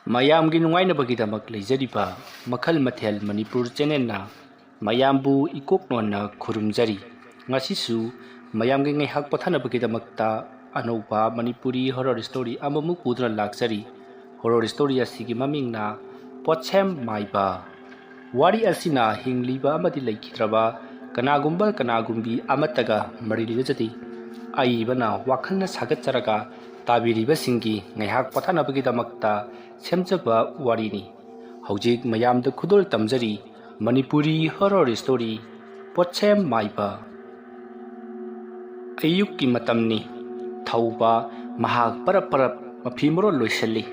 ꯃꯌꯥꯝꯒꯤ ꯅꯨꯡꯉꯥꯏꯅꯕꯒꯤꯗꯃꯛ ꯂꯩꯖꯔꯤꯕ ꯃꯈꯜ ꯃꯊꯦꯜ ꯃꯅꯤꯄꯨꯔ ꯆꯦꯅꯦꯜꯅ ꯃꯌꯥꯝꯕꯨ ꯏꯀꯣꯛꯅꯣꯟꯅ ꯈꯨꯔꯨꯝꯖꯔꯤ꯫ ꯉꯁꯤꯁꯨ ꯃꯌꯥꯝꯒꯤ ꯉꯥꯏꯍꯥꯛ ꯄꯣꯊꯥꯅꯕꯒꯤꯗꯃꯛꯇ ꯑꯅꯧꯕ ꯃꯅꯤꯄꯨꯔꯤ ꯍꯣꯔꯔ ꯁ꯭ꯇꯣꯔꯤ ꯑꯃꯃꯨꯛ ꯄꯨꯗꯨꯅ ꯂꯥꯛꯆꯔꯤ꯫ ꯍꯣꯔꯔ ꯁ꯭ꯇꯣꯔꯤ ꯑꯁꯤꯒꯤ ꯃꯃꯤꯡꯅ ꯄꯣꯠꯁꯦꯝ ꯃꯥꯏꯕ꯫ ꯋꯥꯔꯤ ꯑꯁꯤꯅ ꯍꯤꯡꯂꯤꯕ ꯑꯃꯗꯤ ꯂꯩꯈꯤꯗ꯭ꯔꯕ ꯀꯅꯥꯒꯨꯝꯕꯤ ꯑꯃꯠꯇꯒ ꯃꯔꯤ ꯂꯩꯅꯖꯗꯦ꯫ ꯑꯏꯕꯅ ꯋꯥꯈꯜꯅ ꯁꯥꯒꯠꯆꯔꯒ ꯇꯥꯕꯤꯔꯤꯕꯁꯤꯡꯒꯤ ꯉꯥꯏꯍꯥꯛ ꯄꯣꯊꯥꯅꯕꯒꯤꯗꯃꯛꯇ ꯁꯦꯝꯖꯕ ꯋꯥꯔꯤꯅꯤ꯫ ꯍꯧꯖꯤꯛ ꯃꯌꯥꯝꯗ ꯈꯨꯗꯣꯜ ꯇꯝꯖꯔꯤ ꯃꯅꯤꯄꯨꯔꯤ ꯍꯣꯔꯔ ꯁ꯭ꯇꯣꯔꯤ ꯄꯣꯠꯁꯦꯝ ꯃꯥꯏꯕ꯫ ꯑꯌꯨꯛꯀꯤ ꯃꯇꯝꯅꯤ꯫ ꯊꯧꯕ ꯃꯍꯥꯛ ꯄꯔꯞ ꯃꯐꯤ ꯃꯔꯣꯜ ꯂꯣꯏꯁꯤꯜꯂꯤ꯫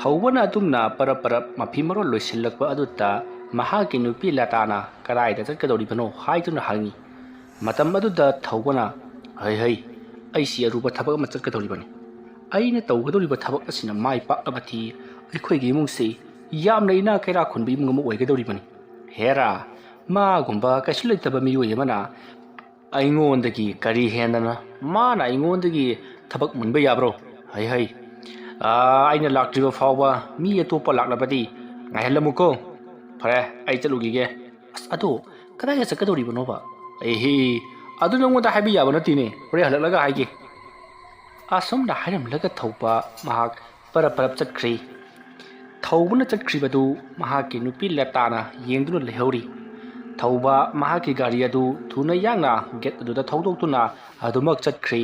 ꯊꯧꯕꯅ ꯑꯗꯨꯝꯅ ꯄꯔꯞ ꯃꯐꯤ ꯃꯔꯣꯜ ꯂꯣꯏꯁꯤꯜꯂꯛꯄ ꯑꯗꯨꯗ ꯃꯍꯥꯛꯀꯤ ꯅꯨꯄꯤ ꯂꯇꯥꯅ ꯀꯗꯥꯏꯗ ꯆꯠꯀꯗꯧꯔꯤꯕꯅꯣ ꯍꯥꯏꯗꯨꯅ ꯍꯪꯉꯤ꯫ ꯃꯇꯝ ꯑꯗꯨꯗ ꯊꯧꯕꯅ ꯍꯩ ꯑꯩꯁꯤ ꯑꯔꯨꯕ ꯊꯕꯛ ꯑꯃ ꯆꯠꯀꯗꯧꯔꯤꯕꯅꯤ꯫ ꯑꯩꯅ ꯇꯧꯒꯗꯧꯔꯤꯕ ꯊꯕꯛ ꯑꯁꯤꯅ ꯃꯥꯏ ꯄꯥꯛꯂꯕꯗꯤ ꯑꯩꯈꯣꯏꯒꯤ ꯏꯃꯨꯡꯁꯤ ꯌꯥꯝꯅ ꯏꯅꯥ ꯀꯩꯔꯥꯛ ꯈꯨꯟꯕ ꯏꯃꯨꯡ ꯑꯃ ꯑꯣꯏꯒꯗꯧꯔꯤꯕꯅꯤ꯫ ꯍꯦꯔꯥ ꯃꯥꯒꯨꯝꯕ ꯀꯩꯁꯨ ꯂꯩꯇꯕ ꯃꯤꯑꯣꯏ ꯑꯃꯅ ꯑꯩꯉꯣꯟꯗꯒꯤ ꯀꯔꯤ ꯍꯦꯟꯗꯅ ꯃꯥꯅ ꯑꯩꯉꯣꯟꯗꯒꯤ ꯊꯕꯛ ꯃꯨꯟꯕ ꯌꯥꯕ꯭ꯔꯣ? ꯍꯩ ꯑꯩꯅ ꯂꯥꯛꯇ꯭ꯔꯤꯕ ꯐꯥꯎꯕ ꯃꯤ ꯑꯇꯣꯞꯄ ꯂꯥꯛꯂꯕꯗꯤ ꯉꯥꯏꯍꯜꯂꯝꯃꯨꯀꯣ꯫ ꯐꯔꯦ ꯑꯩ ꯆꯠꯂꯨꯈꯤꯒꯦ꯫ ꯑꯗꯣ ꯀꯗꯥꯏꯗ ꯆꯠꯀꯗꯧꯔꯤꯕꯅꯣꯕ? ꯑꯗꯨ ꯅꯉꯣꯟꯗ ꯍꯥꯏꯕ ꯌꯥꯕ ꯅꯠꯇꯦꯅꯦ, ꯍꯣꯔꯦꯟ ꯍꯜꯂꯛꯂꯒ ꯍꯥꯏꯒꯦ꯫ ꯑꯁꯨꯝꯅ ꯍꯥꯏꯔꯝꯂꯒ ꯊꯧꯕ ꯃꯍꯥꯛ ꯄꯔꯞ ꯆꯠꯈ꯭ꯔꯦ꯫ ꯊꯧꯕꯅ ꯆꯠꯈ꯭ꯔꯤꯕꯗꯨ ꯃꯍꯥꯛꯀꯤ ꯅꯨꯄꯤ ꯂꯇꯥꯅ ꯌꯦꯡꯗꯨꯅ ꯂꯩꯍꯧꯔꯤ꯫ ꯊꯧꯕ ꯃꯍꯥꯛꯀꯤ ꯒꯥꯔꯤ ꯑꯗꯨ ꯊꯨꯅ ꯌꯥꯡꯅ ꯒꯦꯠ ꯑꯗꯨꯗ ꯊꯧꯗꯣꯛꯇꯨꯅ ꯑꯗꯨꯃꯛ ꯆꯠꯈ꯭ꯔꯦ꯫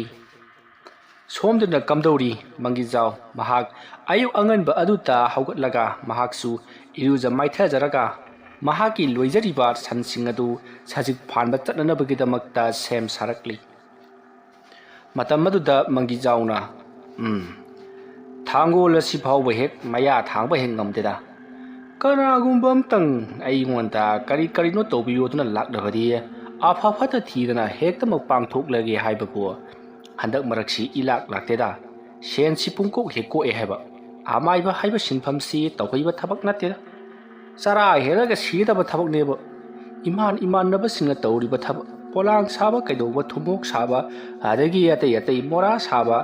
ꯁꯣꯝꯗꯅ ꯀꯝꯗꯧꯔꯤ ꯃꯪꯒꯤꯖꯥꯎ? ꯃꯍꯥꯛ ꯑꯌꯨꯛ ꯑꯉꯟꯕ ꯑꯗꯨꯗ ꯍꯧꯒꯠꯂꯒ ꯃꯍꯥꯛꯁꯨ ꯏꯔꯨꯖ ꯃꯥꯏꯊꯖꯔꯒ ꯃꯍꯥꯛꯀꯤ ꯂꯣꯏꯖꯔꯤꯕ ꯁꯟꯁꯤꯡ ꯑꯗꯨ ꯁꯖꯤꯛ ꯐꯥꯟꯕ ꯆꯠꯅꯅꯕꯒꯤꯗꯃꯛꯇ ꯁꯦꯝ ꯁꯥꯔꯛꯂꯤ꯫ ꯃꯇꯝ ꯑꯗꯨꯗ ꯃꯪꯒꯤꯖꯥꯎꯅ ꯊꯥꯡꯒꯣꯜ ꯑꯁꯤ ꯐꯥꯎꯕ ꯍꯦꯛ ꯃꯌꯥ ꯊꯥꯡꯕ ꯍꯦꯛ ꯉꯝꯗꯦꯗ꯫ ꯀꯅꯥꯒꯨꯝꯕ ꯑꯝꯇꯪ ꯑꯩꯉꯣꯟꯗ ꯀꯔꯤꯅꯣ ꯇꯧꯕꯤꯌꯣꯗꯨꯅ ꯂꯥꯛꯂꯕꯗꯤ ꯑꯐ ꯐꯠꯇ ꯊꯤꯗꯅ ꯍꯦꯛꯇꯃꯛ ꯄꯥꯡꯊꯣꯛꯂꯒꯦ ꯍꯥꯏꯕꯕꯨ ꯍꯟꯗꯛ ꯃꯔꯛꯁꯤ ꯏꯂꯥꯛ ꯂꯥꯛꯇꯦꯗ꯫ ꯁꯦꯟꯁꯤ ꯄꯨꯡꯀꯣꯛ ꯍꯦꯛ ꯀꯣꯛꯑꯦ ꯍꯥꯏꯕ꯫ ꯑꯃꯥꯏꯕ ꯍꯥꯏꯕ ꯁꯤꯟꯐꯝꯁꯤ ꯇꯧꯍꯩꯕ ꯊꯕꯛ ꯅꯠꯇꯦꯗ꯫ ꯆꯔꯥ ꯍꯦꯜꯂꯒ ꯁꯤꯒꯗꯕ ꯊꯕꯛꯅꯦꯕ꯫ ꯏꯃꯥꯟꯅꯕꯁꯤꯡꯅ ꯇꯧꯔꯤꯕ ꯊꯕꯛ ꯄꯣꯂꯥꯡ ꯁꯥꯕ ꯀꯩꯗꯧꯕ ꯊꯨꯝꯃꯣꯛ ꯁꯥꯕ ꯑꯗꯒꯤ ꯑꯇꯩ ꯃꯣꯔꯥ ꯁꯥꯕ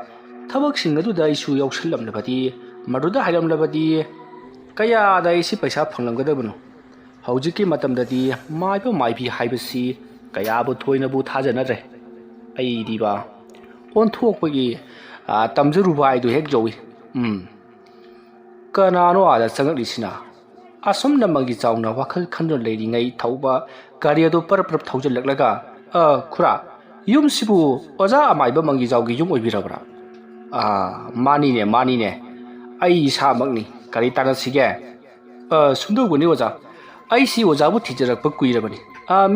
ꯊꯕꯛꯁꯤꯡ ꯑꯗꯨꯗ ꯑꯩꯁꯨ ꯌꯥꯎꯁꯜꯂꯝꯂꯕꯗꯤ ꯃꯗꯨꯗ ꯍꯥꯏꯔꯝꯂꯕꯗꯤ ꯀꯌꯥꯗ ꯑꯩꯁꯤ ꯄꯩꯁꯥ ꯐꯪꯂꯝꯒꯗꯕꯅꯣ꯫ ꯍꯧꯖꯤꯛꯀꯤ ꯃꯇꯝꯗꯗꯤ ꯃꯥꯏꯕ ꯃꯥꯏꯕꯤ ꯍꯥꯏꯕꯁꯤ ꯀꯌꯥꯕꯨ ꯊꯣꯏꯅꯕꯨ ꯊꯥꯖꯅꯗ꯭ꯔꯦ꯫ ꯑꯩꯗꯤꯕ ꯑꯣꯟꯊꯣꯛꯄꯒꯤ ꯇꯝꯖꯔꯨꯕ ꯍꯥꯏꯗꯨ ꯍꯦꯛ ꯌꯧꯏ꯫ ꯀꯅꯥꯅꯣ ꯑꯥꯗ ꯆꯪꯉꯛꯂꯤꯁꯤꯅ? ꯑꯁꯨꯝꯅ ꯃꯪꯒꯤꯖꯥꯎꯅ ꯋꯥꯈꯜ ꯈꯟꯗꯨꯅ ꯂꯩꯔꯤꯉꯩ ꯊꯧꯕ ꯒꯥꯔꯤ ꯑꯗꯨ ꯄꯔꯞ ꯊꯧꯖꯤꯜꯂꯛꯂꯒ ꯈꯨꯔꯥ ꯌꯨꯝꯁꯤꯕꯨ ꯑꯣꯖꯥ ꯑꯃꯥꯏꯕ ꯃꯪꯒꯤꯖꯥꯎꯒꯤ ꯌꯨꯝ ꯑꯣꯏꯕꯤꯔꯕ꯭ꯔꯥ? ꯃꯥꯅꯤꯅꯦ ꯑꯩ ꯏꯁꯥꯃꯛꯅꯤ꯫ ꯀꯔꯤ ꯇꯥꯟꯅꯁꯤꯒꯦ? ꯁꯨꯝꯗꯧꯕꯅꯤ ꯑꯣꯖꯥ, ꯑꯩꯁꯤ ꯑꯣꯖꯥꯕꯨ ꯊꯤꯖꯔꯛꯄ ꯀꯨꯏꯔꯕꯅꯤ꯫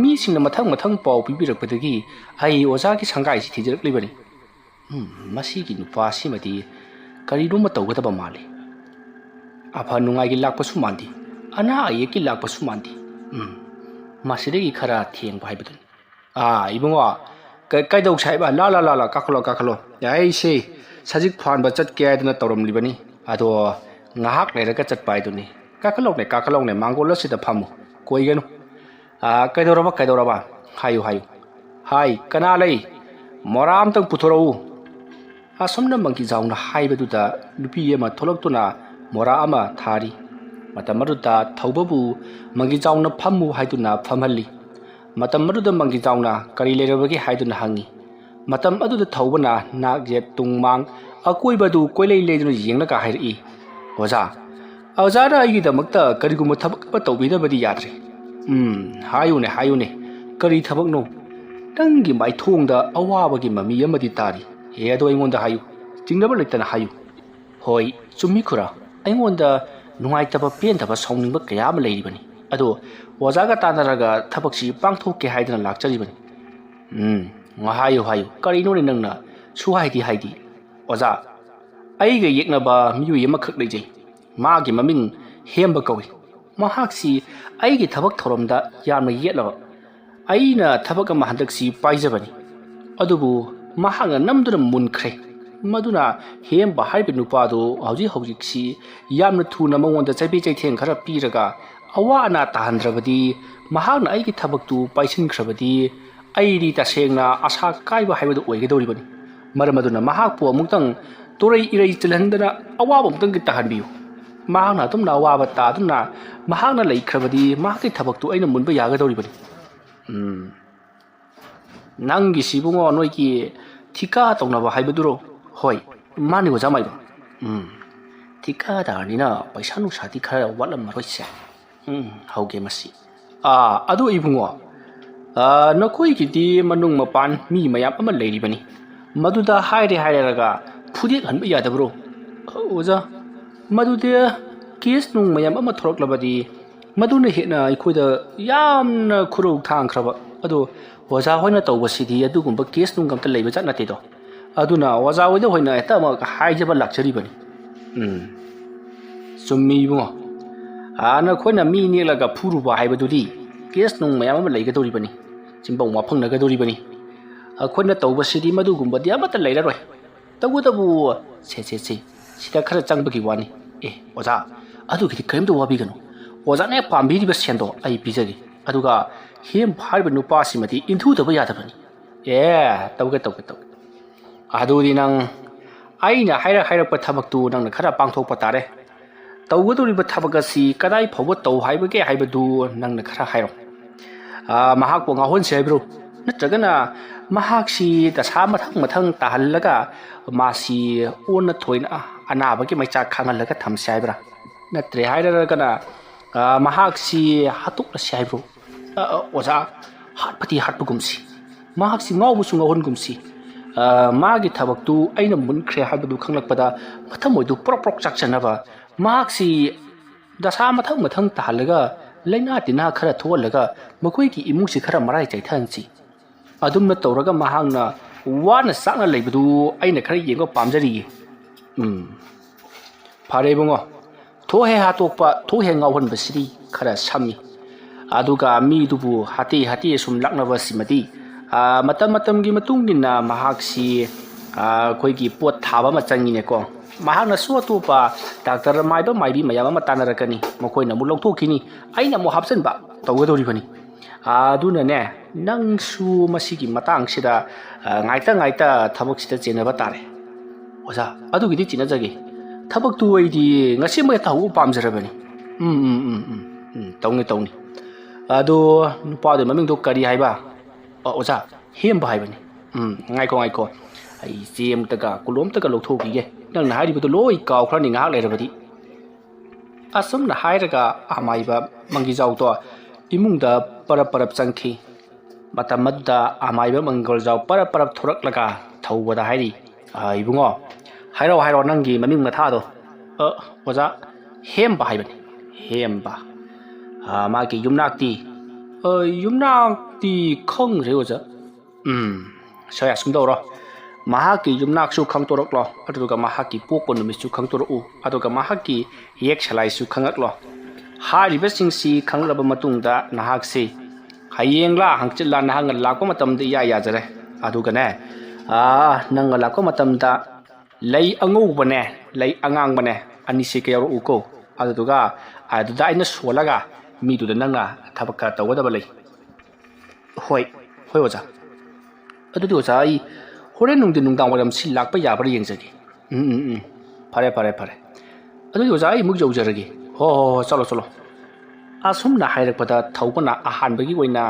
ꯃꯤꯁꯤꯡꯅ ꯃꯊꯪ ꯄꯥꯎ ꯄꯤꯕꯤꯔꯛꯄꯗꯒꯤ ꯑꯩ ꯑꯣꯖꯥꯒꯤ ꯁꯪꯒꯥꯏꯁꯤ ꯊꯤꯖꯔꯛꯂꯤꯕꯅꯤ꯫ ꯃꯁꯤꯒꯤ ꯅꯨꯄꯥꯁꯤꯃꯗꯤ ꯀꯔꯤꯅꯣꯃ ꯇꯧꯒꯗꯕ ꯃꯥꯜꯂꯤ꯫ ꯑꯐ ꯅꯨꯡꯉꯥꯏꯒꯤ ꯂꯥꯛꯄꯁꯨ ꯃꯥꯟꯗꯦ, ꯑꯅꯥ ꯑꯌꯦꯛꯀꯤ ꯂꯥꯛꯄꯁꯨ ꯃꯥꯟꯗꯦ꯫ ꯃꯁꯤꯗꯒꯤ ꯈꯔ ꯊꯦꯡꯕ ꯍꯥꯏꯕꯗꯨꯅꯤ꯫ ꯏꯕꯨꯡꯉꯣ ꯀꯩꯗꯧꯁꯦ ꯍꯥꯏꯕ? ꯂꯥ ꯀꯥꯈꯠꯂꯣ꯫ ꯑꯩꯁꯦ ꯁꯖꯤꯛ ꯐꯥꯟꯕ ꯆꯠꯀꯦ ꯍꯥꯏꯗꯅ ꯇꯧꯔꯝꯂꯤꯕꯅꯤ, ꯑꯗꯣ ꯉꯥꯏꯍꯥꯛ ꯂꯩꯔꯒ ꯆꯠꯄ ꯍꯥꯏꯗꯨꯅꯤ꯫ ꯀꯥꯈꯠꯂꯧꯅꯦ ꯃꯥꯡꯒꯣꯜ ꯑꯁꯤꯗ ꯐꯝꯃꯨ, ꯀꯣꯏꯒꯅꯨ꯫ ꯀꯩꯗꯧꯔꯕ? ꯍꯥꯏꯌꯨ꯫ ꯍꯥꯏ ꯀꯅꯥ ꯂꯩ? ꯃꯣꯔꯥ ꯑꯝꯇꯪ ꯄꯨꯊꯣꯔꯛꯎ꯫ ꯑꯁꯨꯝꯅ ꯃꯪꯒꯤꯖꯥꯎꯅ ꯍꯥꯏꯕꯗꯨꯗ ꯅꯨꯄꯤ ꯑꯃ ꯊꯣꯛꯂꯛꯇꯨꯅ ꯃꯣꯔꯥ ꯑꯃ ꯊꯥꯔꯤ꯫ ꯃꯇꯝ ꯑꯗꯨꯗ ꯊꯧꯕꯕꯨ ꯃꯪꯒꯤꯖꯥꯎꯅ ꯐꯝꯃꯨ ꯍꯥꯏꯗꯨꯅ ꯐꯝꯍꯜꯂꯤ꯫ ꯃꯇꯝ ꯑꯗꯨꯗ ꯃꯪꯒꯤꯖꯥꯎꯅ ꯀꯔꯤ ꯂꯩꯔꯕꯒꯦ ꯍꯥꯏꯗꯨꯅ ꯍꯪꯉꯤ꯫ ꯃꯇꯝ ꯑꯗꯨꯗ ꯊꯧꯕꯅ ꯅꯥꯛ ꯌꯦꯠ ꯇꯨꯡ ꯃꯥꯡ ꯑꯀꯣꯏꯕꯗꯨ ꯀꯣꯏꯂꯩ ꯂꯩꯗꯨꯅ ꯌꯦꯡꯂꯒ ꯍꯥꯏꯔꯛꯏ꯫ ꯑꯣꯖꯥꯅ ꯑꯩꯒꯤꯗꯃꯛꯇ ꯀꯔꯤꯒꯨꯝꯕ ꯊꯕꯛ ꯑꯃ ꯇꯧꯕꯤꯗꯕꯗꯤ ꯌꯥꯗ꯭ꯔꯦ꯫ ꯍꯥꯏꯌꯨꯅꯦ ꯀꯔꯤ ꯊꯕꯛꯅꯣ? ꯅꯪꯒꯤ ꯃꯥꯏꯊꯣꯡꯗ ꯑꯋꯥꯕꯒꯤ ꯃꯃꯤ ꯑꯃꯗꯤ ꯇꯥꯔꯤ꯫ ꯑꯗꯣ ꯑꯩꯉꯣꯟꯗ ꯍꯥꯏꯌꯨ, ꯆꯤꯡꯅꯕ ꯂꯩꯇꯅ ꯍꯥꯏꯌꯨ꯫ ꯍꯣꯏ ꯆꯨꯝꯃꯤ ꯈꯨꯔꯥ, ꯑꯩꯉꯣꯟꯗ ꯅꯨꯡꯉꯥꯏꯇꯕ ꯄꯦꯟꯗꯕ ꯁꯥꯎꯅꯤꯡꯕ ꯀꯌా ꯑꯃ ꯂꯩꯔꯤꯕꯅꯤ꯫ ꯑꯗꯣ ꯑꯣꯖꯥꯒ ꯇꯥꯟꯅꯔꯒ ꯊꯕꯛꯁꯤ ꯄꯥꯡꯊꯣꯛꯀꯦ ꯍꯥꯏꯗꯅ ꯂꯥꯛꯆꯔꯤꯕꯅꯤ꯫ ꯍꯥꯏꯌꯨ ꯀꯔꯤꯅꯣꯅꯦ ꯅꯪꯅ ꯁꯨꯍꯥꯏꯗꯤ ꯍꯥꯏꯗꯤ? ꯑꯣꯖꯥ, ꯑꯩꯒ ꯌꯦꯛꯅꯕ ꯃꯤꯑꯣꯏ ꯑꯃꯈꯛ ꯂꯩꯖꯩ꯫ ꯃꯥꯒꯤ ꯃꯃꯤꯡ ꯍꯦꯝꯕ ꯀꯧꯏ꯫ ꯃꯍꯥꯛꯁꯤ ꯑꯩꯒꯤ ꯊꯕꯛ ꯊꯧꯔꯝꯗ ꯌꯥꯝꯅ ꯌꯦꯠꯂꯕ꯫ ꯑꯩꯅ ꯊꯕꯛ ꯑꯃ ꯍꯟꯗꯛꯁꯤ ꯄꯥꯏꯖꯕꯅꯤ, ꯑꯗꯨꯕꯨ ꯃꯍꯥꯛꯅ ꯅꯝꯗꯨꯅ ꯃꯨꯟꯈ꯭ꯔꯦ꯫ ꯃꯗꯨꯅ ꯍꯦꯝꯕ ꯍꯥꯏꯔꯤꯕ ꯅꯨꯄꯥꯗꯨ ꯍꯧꯖꯤꯛꯁꯤ ꯌꯥꯝꯅ ꯊꯨꯅ ꯃꯉꯣꯟꯗ ꯆꯩꯕꯤ ꯆꯩꯊꯦꯡ ꯈꯔ ꯄꯤꯔꯒ ꯑꯋꯥ ꯑꯅꯥ ꯇꯥꯍꯟꯗ꯭ꯔꯕꯗꯤ, ꯃꯍꯥꯛꯅ ꯑꯩꯒꯤ ꯊꯕꯛꯇꯨ ꯄꯥꯏꯁꯤꯟꯈ꯭ꯔꯕꯗꯤ ꯑꯩꯗꯤ ꯇꯁꯦꯡꯅ ꯑꯁꯥ ꯀꯥꯏꯕ ꯍꯥꯏꯕꯗꯨ ꯑꯣꯏꯒꯗꯧꯔꯤꯕꯅꯤ꯫ ꯃꯔꯝ ꯑꯗꯨꯅ ꯃꯍꯥꯛꯄꯨ ꯑꯃꯨꯛꯇꯪ ꯇꯣꯔꯩ ꯏꯔꯩ ꯆꯜꯍꯟꯗꯅ ꯑꯋꯥꯕ ꯑꯃꯨꯛꯇꯪ ꯇꯥꯍꯟꯕꯤꯌꯨ꯫ ꯃꯍꯥꯛꯅ ꯑꯗꯨꯝꯅ ꯑꯋꯥꯕ ꯇꯥꯗꯨꯅ ꯃꯍꯥꯛꯅ ꯂꯩꯈ꯭ꯔꯕꯗꯤ ꯃꯍꯥꯛꯀꯤ ꯊꯕꯛꯇꯨ ꯑꯩꯅ ꯃꯨꯟꯕ ꯌꯥꯒꯗꯧꯔꯤꯕꯅꯤ ꯅꯪꯒꯤꯁꯤꯕꯨꯉꯣ ꯅꯣꯏꯒꯤ ꯊꯤꯀꯥ ꯇꯧꯅꯕ ꯍꯥꯏꯕꯗꯨꯔꯣ ꯍꯣꯏ ꯃꯥꯅꯤ ꯑꯣꯖꯥ ꯃꯥꯏꯕ ꯊꯤꯀꯥꯗꯥꯔꯅꯤꯅ ꯄꯩꯁꯥ ꯅꯨꯡꯁꯥꯗꯤ ꯈꯔ ꯋꯥꯠꯂꯝꯃꯔꯣꯏꯁꯦ ꯍꯧꯒꯦ ꯃꯁꯤ ꯑꯗꯨ ꯏꯕꯨꯡꯉꯣ ꯅꯈꯣꯏꯒꯤꯗꯤ ꯃꯅꯨꯡ ꯃꯄꯥꯟ ꯃꯤ ꯃꯌꯥꯝ ꯑꯃ ꯂꯩꯔꯤꯕꯅꯤ ꯃꯗꯨꯗ ꯍꯥꯏꯔꯒ ꯐꯨꯗꯦꯛꯍꯟꯕ ꯌꯥꯗꯕ꯭ꯔꯣ ꯑꯣꯖꯥ ꯃꯗꯨꯗꯤ ꯀꯦꯁ ꯅꯨꯡ ꯃꯌꯥꯝ ꯑꯃ ꯊꯣꯔꯛꯂꯕꯗꯤ ꯃꯗꯨꯅ ꯍꯦꯟꯅ ꯑꯩꯈꯣꯏꯗ ꯌꯥꯝꯅ ꯈꯨꯔꯧ ꯊꯥꯡꯈ꯭ꯔꯕ ꯑꯗꯣ ꯑꯣꯖꯥ ꯍꯣꯏꯅ ꯇꯧꯕꯁꯤꯗꯤ ꯑꯗꯨꯒꯨꯝꯕ ꯀꯦꯁ ꯅꯨꯡ ꯑꯝꯇ ꯂꯩꯕ ꯖꯥꯠ ꯅꯠꯇꯦꯗꯣ ꯑꯗꯨꯅ ꯑꯣꯖꯥ ꯍꯣꯏꯗ ꯍꯣꯏꯅ ꯍꯦꯛꯇ ꯑꯃꯨꯛ ꯍꯥꯏꯖꯕ ꯂꯥꯛꯆꯔꯤꯕꯅꯤ ꯆꯨꯝꯃꯤ ꯏꯕꯨꯡꯉꯣ ꯅꯈꯣꯏꯅ ꯃꯤ ꯅꯦꯛꯂꯒ ꯐꯨꯔꯨꯕ ꯍꯥꯏꯕꯗꯨꯗꯤ ꯀꯦꯁ ꯅꯨꯡ ꯃꯌꯥꯝ ꯑꯃ ꯂꯩꯒꯗꯧꯔꯤꯕꯅꯤ ꯆꯤꯡꯕꯧ ꯋꯥꯐꯪꯅꯒꯗꯧꯔꯤꯕꯅꯤ ꯑꯩꯈꯣꯏꯅ ꯇꯧꯕꯁꯤꯗꯤ ꯃꯗꯨꯒꯨꯝꯕꯗꯤ ꯑꯃꯠꯇ ꯂꯩꯔꯔꯣꯏ ꯇꯧꯕꯇꯕꯨ ꯁꯤꯗ ꯈꯔ ꯆꯪꯕꯒꯤ ꯋꯥꯅꯤ ꯑꯣꯖꯥ ꯑꯗꯨꯒꯤꯗꯤ ꯀꯔꯤꯝꯇ ꯋꯥꯕꯤꯒꯅꯨ ꯑꯣꯖꯥꯅ ꯍꯦꯛ ꯄꯥꯝꯕꯤꯔꯤꯕ ꯁꯦꯟꯗꯣ ꯑꯩ ꯄꯤꯖꯒꯦ ꯑꯗꯨꯒ ꯍꯦꯝ ꯍꯥꯏꯔꯤꯕ ꯅꯨꯄꯥꯁꯤꯃꯗꯤ ꯏꯟꯊꯨꯗꯕ ꯌꯥꯗꯕꯅꯤ ꯇꯧꯒꯦ ꯑꯗꯨꯗꯤ ꯅꯪ ꯑꯩꯅ ꯍꯥꯏꯔꯛꯄ ꯊꯕꯛꯇꯨ ꯅꯪꯅ ꯈꯔ ꯄꯥꯡꯊꯣꯛꯄ ꯇꯥꯔꯦ ꯇꯧꯒꯗꯧꯔꯤꯕ ꯊꯕꯛ ꯑꯁꯤ ꯀꯗꯥꯏ ꯐꯥꯎꯕ ꯇꯧ ꯍꯥꯏꯕꯒꯦ ꯍꯥꯏꯕꯗꯨ ꯅꯪꯅ ꯈꯔ ꯍꯥꯏꯔꯣ ꯃꯍꯥꯛꯄꯨ ꯉꯥꯎꯍꯟꯁꯦ ꯍꯥꯏꯕ꯭ꯔꯣ ꯅꯠꯇ꯭ꯔꯒꯅ ꯃꯍꯥꯛꯁꯤ ꯗꯁꯥ ꯃꯊꯪ ꯇꯥꯍꯜꯂꯒ ꯃꯥꯁꯤ ꯑꯣꯟꯅ ꯊꯣꯏꯅ ꯑꯅꯥꯕꯒꯤ ꯃꯩꯆꯥꯛ ꯈꯥꯡꯍꯜꯂꯒ ꯊꯝꯁꯦ ꯍꯥꯏꯕ꯭ꯔꯥ ꯅꯠꯇ꯭ꯔꯦ ꯍꯥꯏꯔꯒꯅ ꯃꯍꯥꯛꯁꯤ ꯍꯥꯠꯇꯣꯛꯂꯁꯤ ꯍꯥꯏꯕ꯭ꯔꯣ ꯑꯣꯖꯥ ꯍꯥꯠꯄꯗꯤ ꯍꯥꯠꯄꯒꯨꯝꯁꯤ ꯃꯍꯥꯛꯁꯤ ꯉꯥꯎꯕꯁꯨ ꯉꯥꯎꯍꯟꯒꯨꯝꯁꯤ ꯃꯥꯒꯤ ꯊꯕꯛꯇꯨ ꯑꯩꯅ ꯃꯨꯟꯈ꯭ꯔꯦ ꯍꯥꯏꯕꯗꯨ ꯈꯪꯂꯛꯄꯗ ꯃꯊꯃꯣꯏꯗꯨ ꯄ꯭ꯔꯣꯛ ꯆꯥꯛꯆꯅꯕ ꯃꯍꯥꯛꯁꯤ ꯗꯁꯥ ꯃꯊꯪ ꯇꯥꯍꯜꯂꯒ ꯂꯩꯅꯥ ꯇꯤꯟꯅꯥꯈꯔ ꯊꯣꯛꯍꯜꯂꯒ ꯃꯈꯣꯏꯒꯤ ꯏꯃꯨꯡꯁꯤ ꯈꯔ ꯃꯔꯥꯏ ꯆꯩꯊꯍꯟꯁꯤ ꯑꯗꯨꯝꯅ ꯇꯧꯔꯒ ꯃꯍꯥꯛꯅ ꯋꯥꯅ ꯆꯥꯛꯅ ꯂꯩꯕꯗꯨ ꯑꯩꯅ ꯈꯔ ꯌꯦꯡꯕ ꯄꯥꯝꯖꯔꯤꯌꯦ ꯐꯔꯦ ꯏꯕꯨꯡꯉꯣ ꯊꯣꯛꯍꯦ ꯍꯥꯠꯇꯣꯛꯄ ꯊꯣꯛꯍꯦ ꯉꯥꯎꯍꯟꯕꯁꯤꯗꯤ ꯈꯔ ꯁꯝꯃꯤ ꯑꯗꯨꯒ ꯃꯤꯗꯨꯕꯨ ꯍꯥꯠꯇꯦ ꯁꯨꯝ ꯂꯥꯛꯅꯕꯁꯤꯃꯗꯤ ꯃꯇꯝꯒꯤ ꯃꯇꯨꯡ ꯏꯟꯅ ꯃꯍꯥꯛꯁꯤ ꯑꯩꯈꯣꯏꯒꯤ ꯄꯣꯠ ꯊꯥꯕ ꯑꯃ ꯆꯪꯉꯤꯅꯦꯀꯣ ꯃꯍꯥꯛꯅꯁꯨ ꯑꯇꯣꯞꯄ ꯗꯥꯛꯇꯔ ꯃꯥꯏꯕꯤ ꯃꯌꯥꯝ ꯑꯃ ꯇꯥꯟꯅꯔꯛꯀꯅꯤ ꯃꯈꯣꯏꯅ ꯑꯃꯨꯛ ꯂꯧꯊꯣꯛꯈꯤꯅꯤ ꯑꯩꯅ ꯑꯃꯨꯛ ꯍꯥꯞꯆꯤꯟꯕ ꯇꯧꯒꯗꯧꯔꯤꯕꯅꯤ ꯑꯗꯨꯅꯅꯦ ꯅꯪꯁꯨ मसीगी matang sida ngaita thabak sida chenaba tare oza adugidi chinajage thabak tu oidi ngasi mai tahu pamjarabani tawni ado nupa de maming do kari haiba oza hemba haibani ngaiko ai jem taga kulom taga lokhoki ge nang na hari bu loi kaw khrani ngak leirabadi asum na hairaga amaiba mangi jaw to imungda parap changki matamada amaiba mangol jaw parap thorak laga thawbada hairi ibungo hairo nangi maming matha do oza hemba haibani hemba magi yumnakti khongre oza saya sumdoro mahaki yumnak su khangtorok lo aduga mahaki pokko numisu khangtoro aduga mahaki yek salai su khangak lo hariba singsi khanglaba matungda nahak se hayengla hangchilla nahang lakko matamda ya jare aduga ne nang lakko matamda lei angobane lei angang bane ani se kayaro uko aduga aina solaga mi du nangna thabaka tawada balai hoi oza adu oza ai horen nungdang waram si lakpa yabra yengjagi pare adu oza ai muk jawjaragi ho chalo asum na hairakpada thawbana ahanbagi oina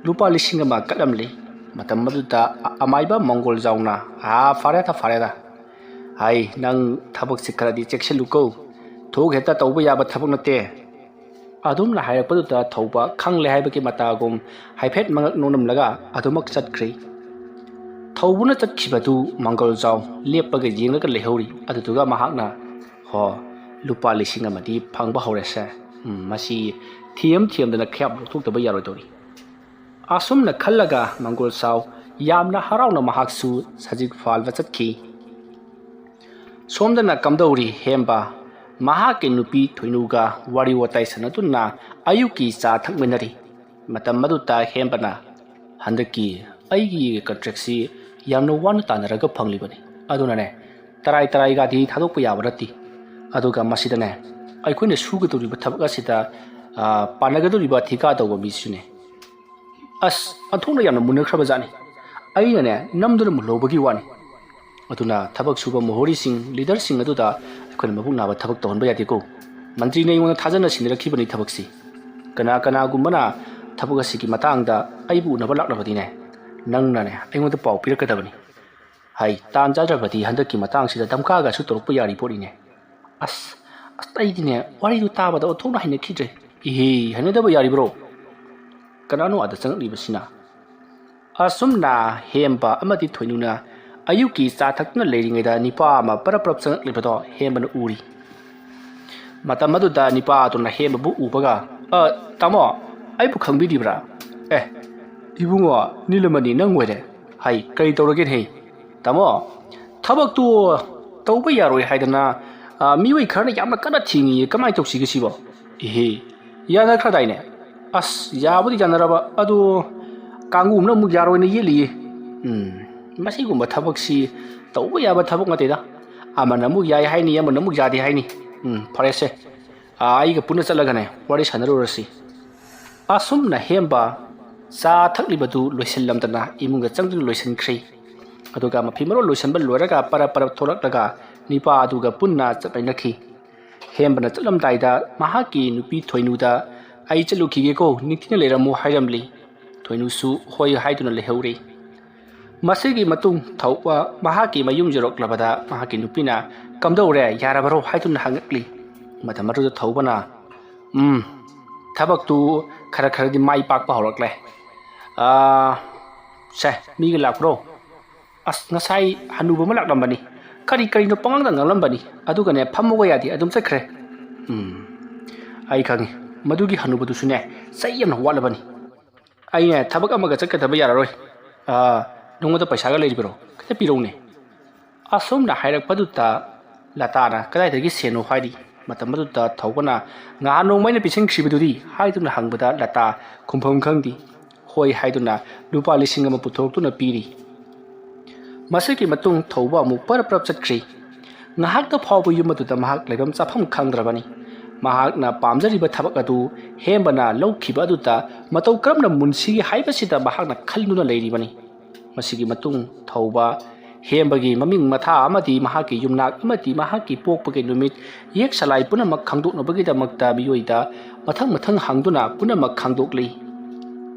lupa lising ama kalamli matam maduta amaiba mongol jauna fare da ai nang thabak sikradi chekseluko thog heta tawba yaba thabak nate adum na hairakpada thawba khangle haibaki matagum haifet mangak nonam laga adumak chatkhri thawbuna chatkibadu mangol jaw lepaga jenglaga lehori adutuga mahakna ho lupa lising amadi phangba horese masi thiam dana khyap thukdaba yaroi tori asum na khallaga mangol saw yamna harauna mahaksu sajik falwa chatkhi somdana kamdauri hemba mahake nupi thoinuga wari watai sanatuna ayuki cha thakminari matam maduta hembana handaki aigi contract si yamno wan tanaraga phanglibani aduna ne tarai ga di thadokpa yabarati aduga masidane aikoine sugaduri thabak asida panagaduri ba thika dawa misune as athona yamna munakhraba jani aina ne namduna mulobagi wani aduna thabak suba mohori sing leader sing aduda aikoine mabuk naba thabak tawon ba yati ko ꯃꯟꯇ꯭ꯔꯤꯅ ꯑꯩꯉꯣꯟꯗ ꯊꯥꯖꯅ ꯁꯤꯟꯅꯔꯛꯈꯤꯕꯅꯤ ꯊꯕꯛꯁꯤ ꯀꯅꯥꯒꯨꯝꯕꯅ ꯊꯕꯛ ꯑꯁꯤꯒꯤ ꯃꯇꯥꯡꯗ ꯑꯩꯕꯨ ꯎꯅꯕ ꯂꯥꯛꯂꯕꯗꯤꯅꯦ ꯅꯪꯅꯅꯦ ꯑꯩꯉꯣꯟꯗ ꯄꯥꯎ ꯄꯤꯔꯛꯀꯗꯕꯅꯤ ꯍꯥꯏ ꯇꯥꯟ ꯆꯥꯗ꯭ꯔꯕꯗꯤ ꯍꯟꯗꯛꯀꯤ ꯃꯇꯥꯡꯁꯤꯗ ꯙꯝꯀꯥꯒꯁꯨ ꯇꯧꯔꯛꯄ ꯌꯥꯔꯤ ꯄꯣꯠꯅꯤꯅꯦ ꯑꯁ ꯑꯩꯗꯤꯅꯦ ꯋꯥꯔꯤꯗꯨ ꯇꯥꯕꯗ ꯑꯣꯟꯊꯣꯛꯅ ꯍꯩꯅꯈꯤꯗ꯭ꯔꯦ ꯏꯍꯦ ꯍꯩꯅꯗꯕ ꯌꯥꯔꯤꯕ꯭ꯔꯣ ꯀꯅꯥꯅꯣ ꯑꯗ ꯆꯪꯉꯛꯂꯤꯕꯁꯤꯅ ꯑꯁꯨꯝꯅ ꯍꯦꯝꯕ ꯑꯃꯗꯤ ꯊꯣꯏꯅꯨꯅ ꯑꯌꯨꯛꯀꯤ ꯆꯥ ꯊꯛꯇꯨꯅ ꯂꯩꯔꯤꯉꯩꯗ ꯅꯤꯄꯥ ꯑꯃ ꯄꯔꯞ ꯆꯪꯉꯛꯂꯤꯕꯗꯣ ꯍꯦꯝꯕꯅ ꯎꯔꯤ ꯃꯇꯝ ꯑꯗꯨꯗ ꯅꯤꯄꯥ ꯑꯗꯨꯅ ꯍꯦꯝꯕꯕꯨ ꯎꯕꯒ ꯇꯥꯃꯣ ꯑꯩꯕꯨ ꯈꯪꯕꯤꯔꯤꯕ꯭ꯔꯥ ꯏꯕꯨꯡꯉꯣ ꯅꯤꯂꯃꯅꯤ ꯅꯪ ꯑꯣꯏꯔꯦ ꯍꯥꯏ ꯀꯔꯤ ꯇꯧꯔꯒꯦꯅꯦ ꯇꯥꯃꯣ ꯊꯕꯛꯇꯨ ꯇꯧꯕ ꯌꯥꯔꯣꯏ ꯍꯥꯏꯗꯅ ꯃꯤꯑꯣꯏ ꯈꯔꯅ ꯌꯥꯝꯅ ꯀꯟꯅ ꯊꯤꯡꯉꯤ ꯀꯃꯥꯏꯅ ꯇꯧꯁꯤꯒꯦ ꯁꯤꯕꯣ ꯏꯍꯦ ꯌꯥꯅꯈ꯭ꯔꯗꯥꯏꯅꯦ ꯌꯥꯕꯨꯗꯤ ꯌꯥꯅꯔꯕ ꯑꯗꯨ ꯀꯥꯡꯕꯨꯅ ꯑꯃꯨꯛ ꯌꯥꯔꯣꯏꯅ ꯌꯦꯠꯂꯤꯌꯦ ꯃꯁꯤꯒꯨꯝꯕ ꯊꯕꯛꯁꯤ ꯇꯧꯕ ꯌꯥꯕ ꯊꯕꯛ ꯅꯠꯇꯦꯗ ꯑꯃꯅ ꯑꯃꯨꯛ ꯌꯥꯏ ꯍꯥꯏꯅꯤ ꯑꯃꯅ ꯑꯃꯨꯛ ꯌꯥꯗꯦ ꯍꯥꯏꯅꯤ ꯐꯔꯦꯁꯦ ꯑꯩꯒ ꯄꯨꯟꯅ ꯆꯠꯂꯒꯅꯦ ꯋꯥꯔꯤ ꯁꯥꯟꯅꯔꯨꯔꯁꯤ ꯑꯁꯨꯝꯅ ꯍꯦꯝꯕ ꯆꯥ ꯊꯛꯂꯤꯕꯗꯨ ꯂꯣꯏꯁꯤꯜꯂꯝꯗꯅ ꯏꯃꯨꯡꯗ ꯆꯪꯗꯨꯅ ꯂꯣꯏꯁꯤꯟꯈ꯭ꯔꯦ ꯑꯗꯨꯒ ꯃꯐꯤ ꯃꯔꯣꯜ ꯂꯣꯏꯁꯤꯟꯕ ꯂꯣꯏꯔꯒ ꯄꯔꯞ ꯊꯣꯛꯂꯛꯂꯒ ꯅꯤꯄꯥ ꯑꯗꯨꯒ ꯄꯨꯟꯅ ꯆꯠꯃꯤꯟꯅꯈꯤ ꯍꯦꯝꯕꯅ ꯆꯠꯂꯝꯗꯥꯏꯗ ꯃꯍꯥꯛꯀꯤ ꯅꯨꯄꯤ ꯊꯣꯏꯅꯨꯗ ꯑꯩ ꯆꯠꯂꯨꯈꯤꯒꯦꯀꯣ ꯅꯤꯡꯊꯤꯅ ꯂꯩꯔꯝꯃꯨ ꯍꯥꯏꯔꯝꯂꯤ ꯊꯣꯏꯅꯨꯁꯨ ꯍꯣꯏ ꯍꯥꯏꯗꯨꯅ ꯂꯩꯍꯧꯔꯤ ꯃꯁꯤꯒꯤ ꯃꯇꯨꯡ ꯊꯧꯕ ꯃꯍꯥꯛꯀꯤ ꯃꯌꯨꯝ ꯌꯧꯔꯛꯂꯕꯗ ꯃꯍꯥꯛꯀꯤ ꯅꯨꯄꯤꯅ ꯀꯝꯗꯧꯔꯦ ꯌꯥꯔꯕꯔꯣ ꯍꯥꯏꯗꯨꯅ ꯍꯪꯉꯛꯂꯤ ꯃꯇꯝ ꯑꯗꯨꯗ ꯊꯧꯕꯅ ꯊꯕꯛꯇꯨ ꯈꯔꯗꯤ ꯃꯥꯏ ꯄꯥꯛꯄ ꯍꯧꯔꯛꯂꯦ ꯁꯦ ꯃꯤꯒ ꯂꯥꯛꯄ꯭ꯔꯣ ꯉꯁꯥꯏ ꯍꯅꯨꯕ ꯑꯃ ꯂꯥꯛꯂꯝꯕꯅꯤ ꯀꯔꯤꯅꯣ ꯄꯉꯥꯡꯗ ꯉꯥꯡꯂꯝꯕꯅꯤ ꯑꯗꯨꯒꯅꯦ ꯐꯝꯃꯨꯒ ꯌꯥꯗꯦ ꯑꯗꯨꯝ ꯆꯠꯈ꯭ꯔꯦ ꯑꯩ ꯈꯪꯉꯤ ꯃꯗꯨꯒꯤ ꯍꯅꯨꯕꯗꯨꯁꯨꯅꯦ ꯆꯩ ꯌꯥꯝꯅ ꯋꯥꯠꯂꯕꯅꯤ ꯑꯩꯅꯦ ꯊꯕꯛ ꯑꯃꯒ ꯆꯠꯀꯗꯕ ꯌꯥꯔꯔꯣꯏ ꯅꯉꯣꯟꯗ ꯄꯩꯁꯥꯒ ꯂꯩꯔꯤꯕꯔꯣ ꯈꯤꯇ ꯄꯤꯔꯧꯅꯦ ꯑꯁꯨꯝꯅ ꯍꯥꯏꯔꯛꯄꯗꯨꯗ ꯂꯇꯥꯅ ꯀꯗꯥꯏꯗꯒꯤ ꯁꯦꯟꯅꯣ ꯍꯥꯏꯔꯤ ꯃꯇꯝ ꯑꯗꯨꯗ ꯊꯧꯕꯅ ꯉꯍꯥꯟ ꯅꯣꯡꯃꯩꯅ ꯄꯤꯁꯤꯟꯈꯤꯕꯗꯨꯗꯤ ꯍꯥꯏꯗꯨꯅ ꯍꯪꯕꯗ ꯂꯇꯥ ꯈꯨꯝꯐꯝ ꯈꯪꯗꯦ ꯍꯣꯏ ꯍꯥꯏꯗꯨꯅ ꯂꯨꯄꯥ 1,000 ꯄꯨꯊꯣꯛꯇꯨꯅ ꯄꯤꯔꯤ ꯃꯁꯤꯒꯤ ꯃꯇꯨꯡ ꯊꯧꯕ ꯑꯃꯨꯛ ꯄꯔꯞ ꯆꯠꯈ꯭ꯔꯤ ꯉꯥꯏꯍꯥꯛꯇ ꯐꯥꯎꯕ ꯌꯨꯝ ꯑꯗꯨꯗ ꯃꯍꯥꯛ ꯂꯩꯐꯝ ꯆꯥꯐꯝ ꯈꯪꯗ꯭ꯔꯕꯅꯤ ꯃꯍꯥꯛꯅ ꯄꯥꯝꯖꯔꯤꯕ ꯊꯕꯛ ꯑꯗꯨ ꯍꯦꯝꯕꯅ ꯂꯧꯈꯤꯕ ꯑꯗꯨꯗ ꯃꯇꯧ ꯀꯔꯝꯅ ꯃꯨꯟꯁꯤꯒꯦ ꯍꯥꯏꯕꯁꯤꯗ ꯃꯍꯥꯛꯅ ꯈꯜꯗꯨꯅ ꯂꯩꯔꯤꯕꯅꯤ ꯃꯁꯤꯒꯤ ꯃꯇꯨꯡ ꯊꯧꯕ ꯍꯦꯝꯕꯒꯤ ꯃꯃꯤꯡ ꯃꯊꯥ ꯑꯃꯗꯤ ꯃꯍꯥꯛꯀꯤ ꯌꯨꯝꯅꯥꯛ ꯑꯃꯗꯤ ꯃꯍꯥꯛꯀꯤ ꯄꯣꯛꯄꯒꯤ ꯅꯨꯃꯤꯠ ꯌꯦꯛ ꯁꯂꯥꯏ ꯄꯨꯝꯅꯃꯛ ꯈꯪꯗꯣꯛꯅꯕꯒꯤꯗꯃꯛꯇ ꯃꯤꯑꯣꯏꯗ ꯃꯊꯪ ꯍꯪꯗꯨꯅ ꯄꯨꯝꯅꯃꯛ ꯈꯪꯗꯣꯛꯂꯤ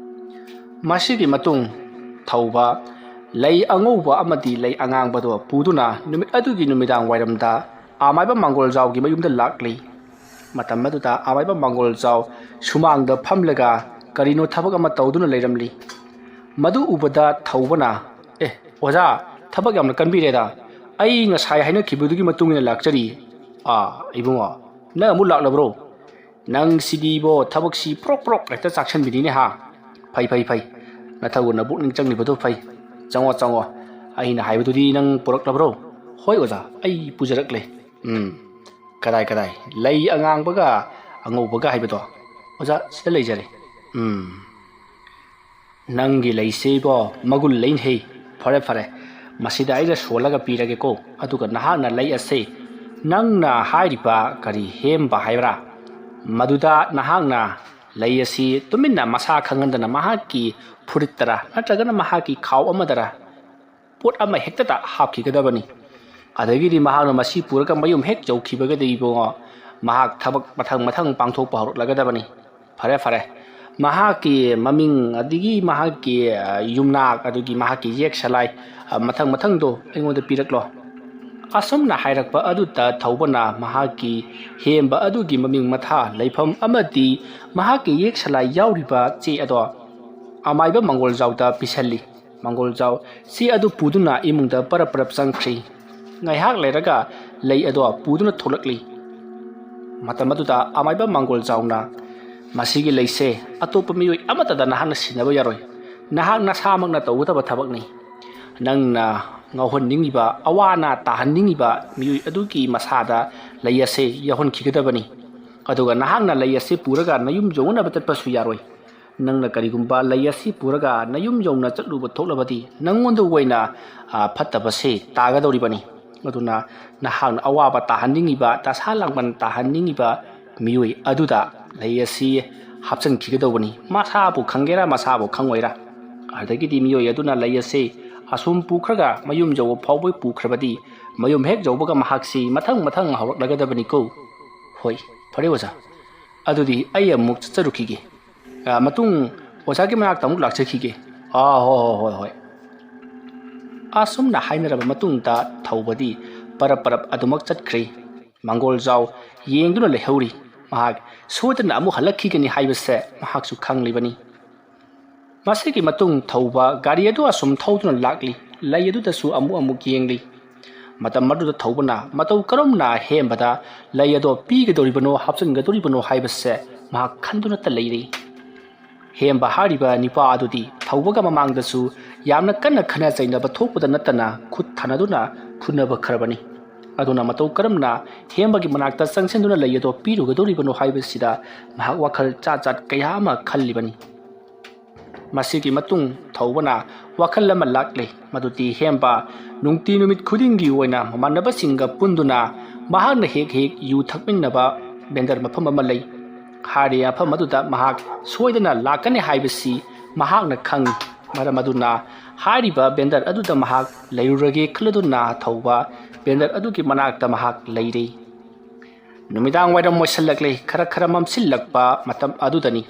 ꯃꯁꯤꯒꯤ ꯃꯇꯨꯡ ꯊꯧꯕ ꯂꯩ ꯑꯉꯧꯕ ꯑꯃꯗꯤ ꯂꯩ ꯑꯉꯥꯡꯕꯗꯣ ꯄꯨꯗꯨꯅ ꯅꯨꯃꯤꯠ ꯑꯗꯨꯒꯤ ꯅꯨꯃꯤꯗꯥꯡ ꯋꯥꯏꯔꯝꯗ ꯑꯃꯥꯏꯕ ꯃꯥꯡꯒꯣꯜꯖꯥꯎꯒꯤ ꯃꯌꯨꯝꯗ ꯂꯥꯛꯂꯤ ꯃꯇꯝ ꯑꯗꯨꯗ ꯑꯃꯥꯏꯕ ꯃꯥꯡꯒꯣꯜꯖꯥꯎ ꯁꯨꯃꯥꯡꯗ ꯐꯝꯂꯒ ꯀꯔꯤꯅꯣ ꯊꯕꯛ ꯑꯃ ꯇꯧꯗꯨꯅ ꯂꯩꯔꯝꯂꯤ ꯃꯗꯨ ꯎꯕꯗ ꯊꯧꯕꯅ ꯑꯣꯖꯥ ꯊꯕꯛ ꯌꯥꯝꯅ ꯀꯟꯕꯤꯔꯦꯗ ꯑꯩ ꯉꯁꯥꯏ ꯍꯥꯏꯅꯈꯤꯕꯗꯨꯒꯤ ꯃꯇꯨꯡ ꯏꯟꯅ ꯂꯥꯛꯆꯔꯤ ꯏꯕꯨꯡꯉꯣ ꯅꯪ ꯑꯃꯨꯛ ꯂꯥꯛꯂꯕ꯭ꯔꯣ ꯅꯪ ꯁꯤꯗꯤꯕꯣ ꯊꯕꯛꯁꯤ ꯄ꯭ꯔꯣꯛ ꯍꯦꯛꯇ ꯆꯥꯛꯁꯟꯕꯤꯅꯤꯅꯦ ꯐꯩ ꯅꯊꯧꯅ ꯄꯨꯛꯅꯤꯡ ꯆꯪꯂꯤꯕꯗꯨ ꯐꯩ ꯆꯪꯉꯣ ꯑꯩꯅ ꯍꯥꯏꯕꯗꯨꯗꯤ ꯅꯪ ꯄꯨꯔꯛꯂꯕ꯭ꯔꯣ ꯍꯣꯏ ꯑꯣꯖꯥ ꯑꯩ ꯄꯨꯖꯔꯛꯂꯦ ꯀꯗꯥꯏ ꯂꯩ ꯑꯉꯥꯡꯕꯒ ꯑꯉꯧꯕꯒ ꯍꯥꯏꯕꯗꯣ ꯑꯣꯖꯥ ꯁꯤꯗ ꯂꯩꯖꯔꯦ ꯅꯪꯒꯤ ꯂꯩꯁꯤꯕꯣ ꯃꯒꯨꯟ ꯂꯩꯅꯦ ꯐꯔꯦ ꯃꯁꯤꯗ ꯑꯩꯅ ꯁꯣꯜꯂꯒ ꯄꯤꯔꯒꯦꯀꯣ ꯑꯗꯨꯒ ꯅꯍꯥꯛꯅ ꯂꯩ ꯑꯁꯦ ꯅꯪꯅ ꯍꯥꯏꯔꯤꯕ ꯀꯔꯤ ꯍꯦꯝꯕ ꯍꯥꯏꯕ꯭ꯔꯥ ꯃꯗꯨꯗ ꯅꯍꯥꯛꯅ ꯂꯩ ꯑꯁꯤ ꯇꯨꯃꯤꯟꯅ ꯃꯁꯥ ꯈꯪꯍꯟꯗꯅ ꯃꯍꯥꯛꯀꯤ ꯐꯨꯔꯤꯠꯇꯔꯥ ꯅꯠꯇ꯭ꯔꯒꯅ ꯃꯍꯥꯛꯀꯤ ꯈꯥꯎ ꯑꯃꯗꯔꯥ ꯄꯣꯠ ꯑꯃ ꯍꯦꯛꯇꯗ ꯍꯥꯞꯈꯤꯒꯗꯕꯅꯤ ꯑꯗꯒꯤꯗꯤ ꯃꯍꯥꯛꯅ ꯃꯁꯤ ꯄꯨꯔꯒ ꯃꯌꯨꯝ ꯍꯦꯛ ꯌꯧꯈꯤꯕꯒꯗꯤ ꯏꯕꯨꯡꯉꯣ ꯃꯍꯥꯛ ꯊꯕꯛ ꯃꯊꯪ ꯄꯥꯡꯊꯣꯛꯄ ꯍꯧꯔꯛꯂꯒꯗꯕꯅꯤ ꯐꯔꯦ ꯃꯍꯥꯛꯀꯤ ꯃꯃꯤꯡ ꯑꯗꯒꯤ ꯃꯍꯥꯛꯀꯤ ꯌꯨꯝꯅꯥꯛ ꯑꯗꯨꯒꯤ ꯃꯍꯥꯛꯀꯤ ꯌꯦꯛ ꯁꯂꯥꯏ ꯃꯊꯪꯗꯣ ꯑꯩꯉꯣꯟꯗ ꯄꯤꯔꯛꯂꯣ ꯑꯁꯨꯝꯅ ꯍꯥꯏꯔꯛꯄ ꯑꯗꯨꯗ ꯊꯧꯕꯅ ꯃꯍꯥꯛꯀꯤ ꯍꯦꯝꯕ ꯑꯗꯨꯒꯤ ꯃꯃꯤꯡ ꯃꯊꯥ ꯂꯩꯐꯝ ꯑꯃꯗꯤ ꯃꯍꯥꯛꯀꯤ ꯌꯦꯛ ꯁꯂꯥꯏ ꯌꯥꯎꯔꯤꯕ ꯆꯦ ꯑꯗꯣ ꯑꯃꯥꯏꯕ ꯃꯥꯡꯒꯣꯜꯖꯥꯎꯗ ꯄꯤꯁꯜꯂꯤ ꯃꯥꯡꯒꯣꯜꯖꯥꯎ ꯆꯦ ꯑꯗꯨ ꯄꯨꯗꯨꯅ ꯏꯃꯨꯡꯗ ꯄꯔꯞ ꯆꯪꯈ꯭ꯔꯤ ꯉꯥꯏꯍꯥꯛ ꯂꯩꯔꯒ ꯂꯩ ꯑꯗꯣ ꯄꯨꯗꯨꯅ ꯊꯣꯛꯂꯛꯂꯤ ꯃꯇꯝ ꯑꯗꯨꯗ ꯑꯃꯥꯏꯕ ꯃꯥꯡꯒꯣꯜꯖꯥꯎꯅ ꯃꯁꯤꯒꯤ ꯂꯩꯁꯦ ꯑꯇꯣꯞꯄ ꯃꯤꯑꯣꯏ ꯑꯃꯠꯇꯗ ꯅꯍꯥꯛꯅ ꯁꯤꯟꯅꯕ ꯌꯥꯔꯣꯏ ꯅꯍꯥꯛ ꯅꯁꯥꯃꯛꯅ ꯇꯧꯒꯗꯕ ꯊꯕꯛꯅꯤ ꯅꯪꯅ ꯉꯥꯎꯍꯟꯅꯤꯡꯉꯤꯕ ꯑꯋꯥ ꯑꯅꯥ ꯇꯥꯍꯟꯅꯤꯡꯉꯤꯕ ꯃꯤꯑꯣꯏ ꯑꯗꯨꯒꯤ ꯃꯁꯥꯗ ꯂꯩ ꯑꯁꯦ ꯌꯥꯎꯍꯟꯈꯤꯒꯗꯕꯅꯤ ꯑꯗꯨꯒ ꯅꯍꯥꯛꯅ ꯂꯩ ꯑꯁꯤ ꯄꯨꯔꯒ ꯅꯌꯨꯝ ꯌꯧꯅꯕ ꯆꯠꯄꯁꯨ ꯌꯥꯔꯣꯏ ꯅꯪꯅ ꯀꯔꯤꯒꯨꯝꯕ ꯂꯩ ꯑꯁꯤ ꯄꯨꯔꯒ ꯅꯌꯨꯝ ꯌꯧꯅ ꯆꯠꯂꯨꯕ ꯊꯣꯛꯂꯕꯗꯤ ꯅꯪꯉꯣꯟꯗ ꯑꯣꯏꯅ ꯐꯠꯇꯕꯁꯦ ꯇꯥꯒꯗꯧꯔꯤꯕꯅꯤ ꯑꯗꯨꯅ ꯅꯍꯥꯛꯅ ꯑꯋꯥꯕ ꯇꯥꯍꯟꯅꯤꯡꯉꯤꯕ ꯗꯁꯥ ꯂꯥꯡꯕꯟ ꯇꯥꯍꯟꯅꯤꯡꯉꯤꯕ ꯃꯤꯑꯣꯏ ꯑꯗꯨꯗ ꯂꯩ ꯑꯁꯤ ꯍꯥꯞꯆꯤꯟꯈꯤꯒꯗꯧꯕꯅꯤ ꯃꯁꯥꯕꯨ ꯈꯪꯒꯦꯔꯥ ꯃꯁꯥꯕꯨ ꯈꯪꯉꯣꯏꯔꯥ ꯑꯗꯒꯤꯗꯤ ꯃꯤꯑꯣꯏ ꯑꯗꯨꯅ ꯂꯩ ꯑꯁꯤ ꯑꯁꯨꯝ ꯄꯨꯈ꯭ꯔꯒ ꯃꯌꯨꯝ ꯌꯧꯕ ꯐꯥꯎꯕ ꯄꯨꯈ꯭ꯔꯕꯗꯤ ꯃꯌꯨꯝ ꯍꯦꯛ ꯌꯧꯕꯒ ꯃꯍꯥꯛꯁꯤ ꯃꯊꯪ ꯍꯧꯔꯛꯂꯒꯗꯕꯅꯤꯀꯣ ꯍꯣꯏ ꯐꯔꯦ ꯑꯣꯖꯥ ꯑꯗꯨꯗꯤ ꯑꯩ ꯑꯃꯨꯛ ꯆꯠꯆꯔꯨꯈꯤꯒꯦ ꯃꯇꯨꯡ ꯑꯣꯖꯥꯒꯤ ꯃꯅꯥꯛꯇ ꯑꯃꯨꯛ ꯂꯥꯛꯆꯈꯤꯒꯦ ꯍꯣꯏ ꯑꯁꯨꯝꯅ ꯍꯥꯏꯅꯔꯕ ꯃꯇꯨꯡꯗ ꯊꯧꯕꯗꯤ ꯄꯔꯞ ꯑꯗꯨꯃꯛ ꯆꯠꯈ꯭ꯔꯦ ꯃꯪꯒꯣꯜꯖꯥꯎ ꯌꯦꯡꯗꯨꯅ ꯂꯩꯍꯧꯔꯤ ꯃꯍꯥꯛ ꯁꯣꯏꯗꯅ ꯑꯃꯨꯛ ꯍꯜꯂꯛꯈꯤꯒꯅꯤ ꯍꯥꯏꯕꯁꯦ ꯃꯍꯥꯛꯁꯨ ꯈꯪꯂꯤꯕꯅꯤ ꯃꯁꯤꯒꯤ ꯃꯇꯨꯡ ꯊꯧꯕ ꯒꯥꯔꯤ ꯑꯗꯨ ꯑꯁꯨꯝ ꯊꯧꯗꯨꯅ ꯂꯥꯛꯂꯤ ꯂꯩ ꯑꯗꯨꯗꯁꯨ ꯑꯃꯨꯛ ꯌꯦꯡꯂꯤ ꯃꯇꯝ ꯑꯗꯨꯗ ꯊꯧꯕꯅ ꯃꯇꯧ ꯀꯔꯝꯅ ꯍꯦꯝꯕꯗ ꯂꯩ ꯑꯗꯣ ꯄꯤꯒꯗꯧꯔꯤꯕꯅꯣ ꯍꯥꯞꯆꯤꯟꯒꯗꯧꯔꯤꯕꯅꯣ ꯍꯥꯏꯕꯁꯦ ꯃꯍꯥꯛ ꯈꯟꯗꯨꯅꯇ ꯂꯩꯔꯤ ꯍꯦꯝꯕ ꯍꯥꯏꯔꯤꯕ ꯅꯤꯄꯥ ꯑꯗꯨꯗꯤ ꯊꯧꯕꯒ ꯃꯃꯥꯡꯗꯁꯨ ꯌꯥꯝꯅ ꯀꯟꯅ ꯈꯟꯅ ꯆꯩꯅꯕ ꯊꯣꯛꯄꯗ ꯅꯠꯇꯅ ꯈꯨꯠ ꯊꯥꯅꯗꯨꯅ ꯐꯨꯅꯕ ꯈꯔꯕꯅꯤ ꯑꯗꯨꯅ ꯃꯇꯧ ꯀꯔꯝꯅ ꯍꯦꯝꯕꯒꯤ ꯃꯅꯥꯛꯇ ꯆꯪꯁꯤꯟꯗꯨꯅ ꯂꯩ ꯑꯗꯣ ꯄꯤꯔꯨꯒꯗꯧꯔꯤꯕꯅꯣ ꯍꯥꯏꯕꯁꯤꯗ ꯃꯍꯥꯛ ꯋꯥꯈꯜ ꯆꯥꯠ ꯀꯌꯥ ꯑꯃ ꯈꯜꯂꯤꯕꯅꯤ ꯃꯁꯤꯒꯤ ꯃꯇꯨꯡ ꯊꯧꯕꯅ ꯋꯥꯈꯜ ꯑꯃ ꯂꯥꯛꯂꯦ ꯃꯗꯨꯗꯤ ꯍꯦꯝꯕ ꯅꯨꯡꯇꯤ ꯅꯨꯃꯤꯠ ꯈꯨꯗꯤꯡꯒꯤ ꯑꯣꯏꯅ ꯃꯃꯥꯟꯅꯕꯁꯤꯡꯒ ꯄꯨꯟꯗꯨꯅ ꯃꯍꯥꯛꯅ ꯍꯦꯛ ꯌꯨ ꯊꯛꯃꯤꯟꯅꯕ ꯕꯦꯟꯗꯔ ꯃꯐꯝ ꯑꯃ ꯂꯩ ꯍꯥꯏꯔꯤꯕ ꯃꯐꯝ ꯑꯗꯨꯗ ꯃꯍꯥꯛ ꯁꯣꯏꯗꯅ ꯂꯥꯛꯀꯅꯤ ꯍꯥꯏꯕꯁꯤ ꯃꯍꯥꯛꯅ ꯈꯪꯏ ꯃꯔꯝ ꯑꯗꯨꯅ ꯍꯥꯏꯔꯤꯕ ꯕꯦꯟꯗꯔ ꯑꯗꯨꯗ ꯃꯍꯥꯛ ꯂꯩꯔꯨꯔꯒꯦ ꯈꯜꯂꯗꯨꯅ ꯊꯧꯕ ꯕꯦꯟꯗꯔ ꯑꯗꯨꯒꯤ ꯃꯅꯥꯛꯇ ꯃꯍꯥꯛ ꯂꯩꯔꯤ ꯅꯨꯃꯤꯗꯥꯡ ꯋꯥꯏꯔꯝ ꯑꯣꯏꯁꯜꯂꯛꯂꯦ ꯈꯔ ꯃꯝꯁꯤꯜꯂꯛꯄ ꯃꯇꯝ ꯑꯗꯨꯗꯅꯤ